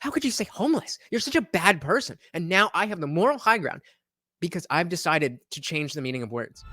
How could you say homeless? You're such a bad person. And now I have the moral high ground because I've decided to change the meaning of words.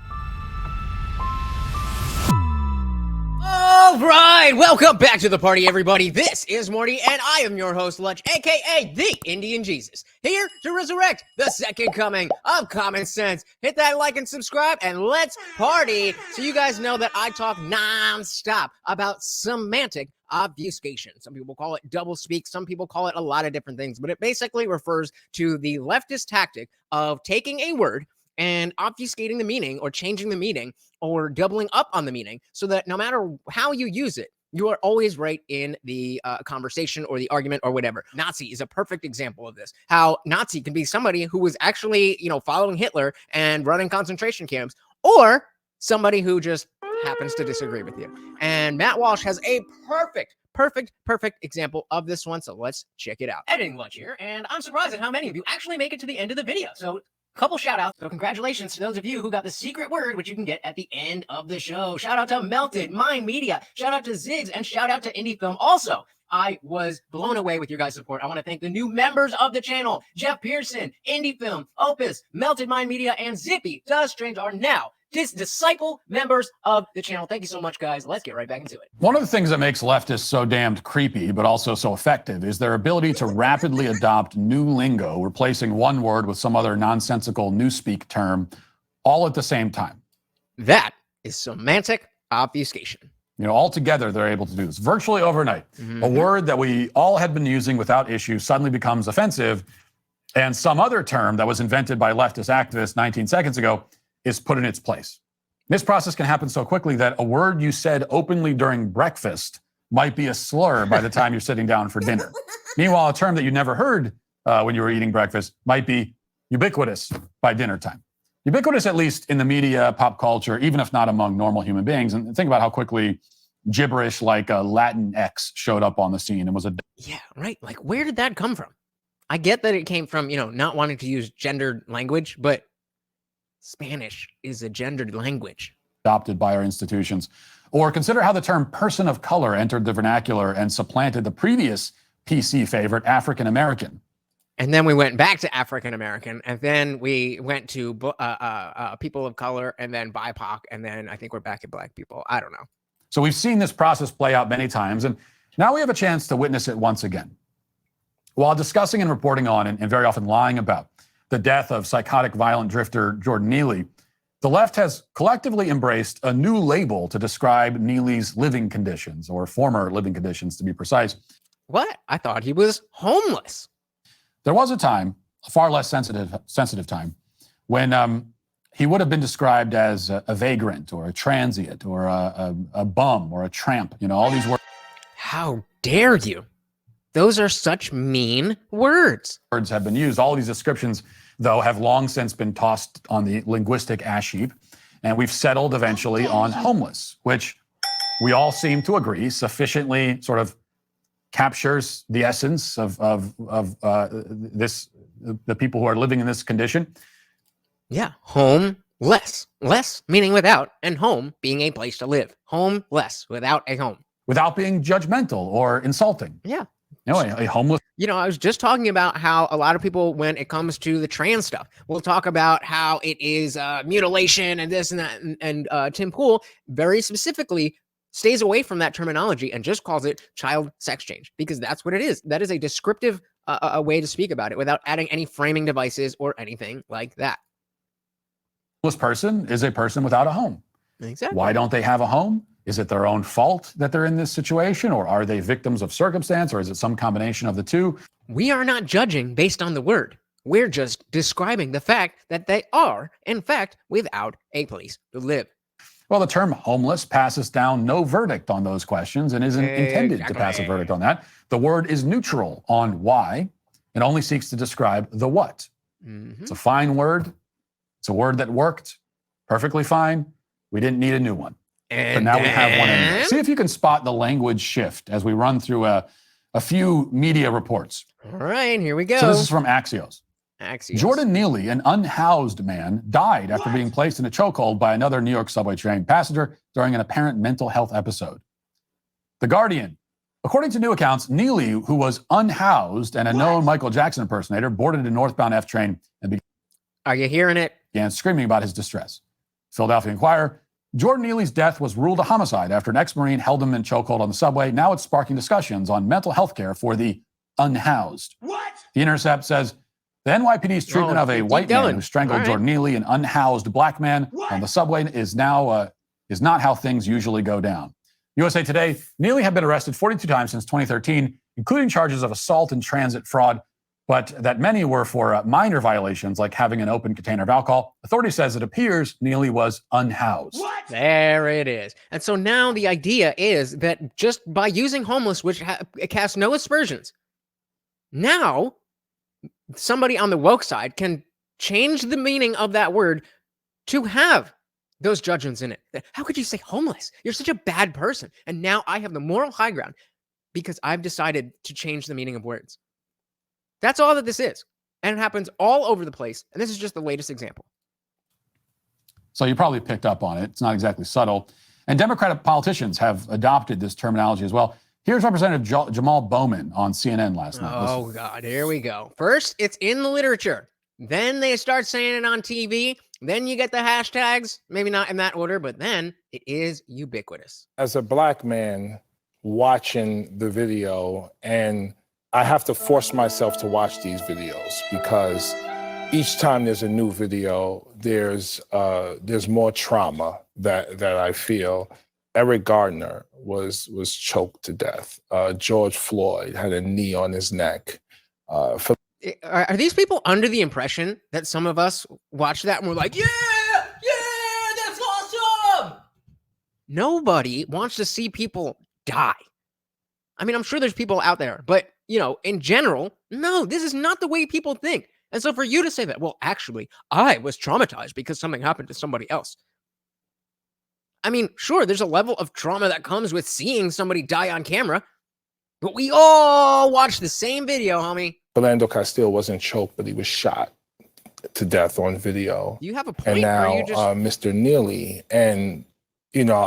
All right, welcome back to the party, everybody. This is Morty, and I am your host, Lunch, aka the Indian Jesus, here to resurrect the second coming of common sense. Hit that like and subscribe, and let's party. So you guys know that I talk non-stop about semantic obfuscation. Some people call it double speak. Some people call it a lot of different things, but it basically refers to the leftist tactic of taking a word and obfuscating the meaning or changing the meaning or doubling up on the meaning so that no matter how you use it, you are always right in the conversation or the argument or whatever. Nazi is a perfect example of this. How Nazi can be somebody who was actually, following Hitler and running concentration camps, or somebody who just happens to disagree with you. And Matt Walsh has a perfect example of this one. So let's check it out. Editing Lunch here, and I'm surprised at how many of you actually make it to the end of the video. So couple shout outs. So congratulations to those of you who got the secret word, which you can get at the end of the show. Shout out to Melted, Mind Media, shout out to Ziggs, and shout out to Indie Film. Also, I was blown away with your guys' support. I want to thank the new members of the channel. Jeff Pearson, Indie Film, Opus, Melted Mind Media, and Zippy Does Strange are now disciple members of the channel. Thank you so much, guys. Let's get right back into it. One of the things that makes leftists so damned creepy, but also so effective, is their ability to rapidly adopt new lingo, replacing one word with some other nonsensical newspeak term, all at the same time. That is semantic obfuscation. All together, they're able to do this virtually overnight. A word that we all had been using without issue suddenly becomes offensive, and some other term that was invented by leftist activists 19 seconds ago is put in its place. This process can happen so quickly that a word you said openly during breakfast might be a slur by the time you're sitting down for dinner. Meanwhile, a term that you never heard when you were eating breakfast might be ubiquitous by dinner time. Ubiquitous, at least in the media, pop culture, even if not among normal human beings. And think about how quickly gibberish like Latin X showed up on the scene and was a... Yeah, right. Like, where did that come from? I get that it came from, not wanting to use gendered language, but Spanish is a gendered language. Adopted by our institutions. Or consider how the term person of color entered the vernacular and supplanted the previous PC favorite, African American. And then we went back to African American, and then we went to people of color, and then BIPOC, and then I think we're back at black people. I don't know. So we've seen this process play out many times, and now we have a chance to witness it once again. While discussing and reporting on, and very often lying about, the death of psychotic violent drifter Jordan Neely, the left has collectively embraced a new label to describe Neely's living conditions, or former living conditions to be precise. What? I thought he was homeless. There was a time, a far less sensitive time, when he would have been described as a vagrant or a transient or a bum or a tramp, all these words. How dare you? Those are such mean words. Words have been used. All of these descriptions, though, have long since been tossed on the linguistic ash heap, and we've settled eventually on homeless, which we all seem to agree sufficiently sort of captures the essence of this, the people who are living in this condition. Yeah, homeless. Less meaning without, and home being a place to live. Homeless, without a home. Without being judgmental or insulting. Yeah. A homeless... I was just talking about how a lot of people, when it comes to the trans stuff, will talk about how it is mutilation and this and that. And Tim Pool very specifically stays away from that terminology and just calls it child sex change, because that's what it is. That is a descriptive a way to speak about it without adding any framing devices or anything like that. Homeless person is a person without a home. Exactly. Why don't they have a home? Is it their own fault that they're in this situation, or are they victims of circumstance, or is it some combination of the two? We are not judging based on the word. We're just describing the fact that they are, in fact, without a place to live. Well, the term homeless passes down no verdict on those questions and isn't intended to pass a verdict on that. The word is neutral on why. It only seeks to describe the what. It's a fine word. It's a word that worked perfectly fine. We didn't need a new one. But now we have one anyway. See if you can spot the language shift as we run through a few media reports. All right, here we go. So this is from Axios. Jordan Neely, an unhoused man, died after being placed in a chokehold by another New York subway train passenger during an apparent mental health episode. The Guardian, According to new accounts, Neely, who was unhoused and a known Michael Jackson impersonator, boarded a northbound F train and Are you hearing it? began screaming about his distress. Philadelphia Inquirer, Jordan Neely's death was ruled a homicide after an ex-Marine held him in chokehold on the subway. Now it's sparking discussions on mental health care for the unhoused. What? The Intercept says the NYPD's treatment of a white man who strangled Jordan Neely, an unhoused black man, on the subway is now is not how things usually go down. USA Today, Neely had been arrested 42 times since 2013, including charges of assault and transit fraud, but that many were for minor violations like having an open container of alcohol. Authority says it appears Neely was unhoused. What? There it is. And so now the idea is that just by using homeless, which casts no aspersions, now somebody on the woke side can change the meaning of that word to have those judgments in it. How could you say homeless? You're such a bad person. And now I have the moral high ground because I've decided to change the meaning of words. That's all that this is. And it happens all over the place. And this is just the latest example. So you probably picked up on it. It's not exactly subtle. And Democratic politicians have adopted this terminology as well. Here's Representative Jamal Bowman on CNN last night. Oh, God, here we go. First, it's in the literature. Then they start saying it on TV. Then you get the hashtags, maybe not in that order, but then it is ubiquitous. As a black man watching the video, and I have to force myself to watch these videos because each time there's a new video, there's more trauma that I feel. Eric Gardner was choked to death. George Floyd had a knee on his neck. Are these people under the impression that some of us watch that and we're like, yeah, that's awesome? Nobody wants to see people die. I mean, I'm sure there's people out there, but, you know, in general, no, this is not the way people think. And so for you to say that, well, actually, I was traumatized because something happened to somebody else. I mean, sure, there's a level of trauma that comes with seeing somebody die on camera, but we all watch the same video, homie. Philando Castile wasn't choked, but he was shot to death on video. You have a point. And now you just... Mr. Neely, and you know,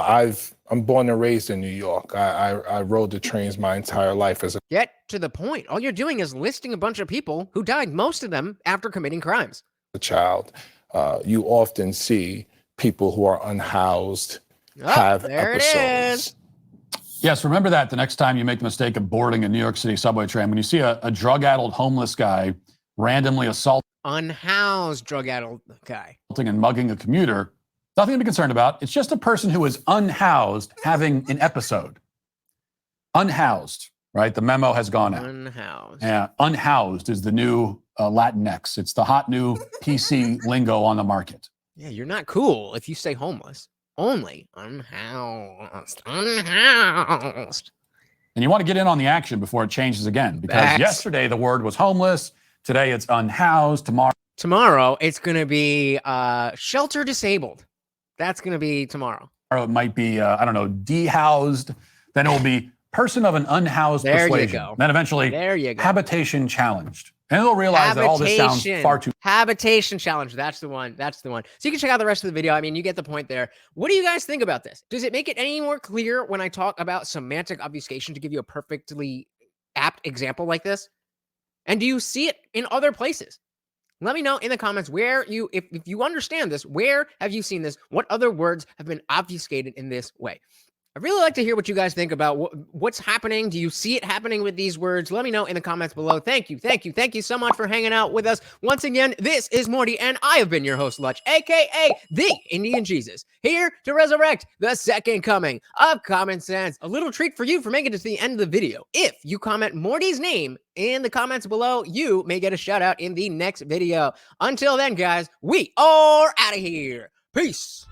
I'm born and raised in New York. I rode the trains my entire life as a Get to the point. All you're doing is listing a bunch of people who died, most of them after committing crimes. child. You often see people who are unhoused have episodes. Yes, remember that the next time you make the mistake of boarding a New York City subway train, when you see a drug-addled homeless guy randomly assaulting Unhoused drug-addled guy and mugging a commuter, nothing to be concerned about. It's just a person who is unhoused having an episode. Unhoused, right? The memo has gone out. Unhoused. Yeah, unhoused is the new Latinx. It's the hot new PC lingo on the market. Yeah, you're not cool if you say homeless. Only unhoused. Unhoused. And you want to get in on the action before it changes again, because yesterday the word was homeless. Today it's unhoused. Tomorrow it's going to be shelter disabled. That's going to be tomorrow. It might be, I don't know, dehoused. Then it will be person of an unhoused persuasion. You go. Then eventually habitation challenged. And they'll realize that all this sounds far too... Habitation challenge. That's the one. That's the one. So you can check out the rest of the video. I mean, you get the point there. What do you guys think about this? Does it make it any more clear when I talk about semantic obfuscation to give you a perfectly apt example like this? And do you see it in other places? Let me know in the comments where you, if you understand this, where have you seen this? What other words have been obfuscated in this way? I'd really like to hear what you guys think about what's happening. Do you see it happening with these words? Let me know in the comments below. Thank you. Thank you. Thank you so much for hanging out with us. Once again, this is Morty, and I have been your host, Lutch, a.k.a. the Indian Jesus, here to resurrect the second coming of common sense. A little treat for you for making it to the end of the video. If you comment Morty's name in the comments below, you may get a shout out in the next video. Until then, guys, we are out of here. Peace.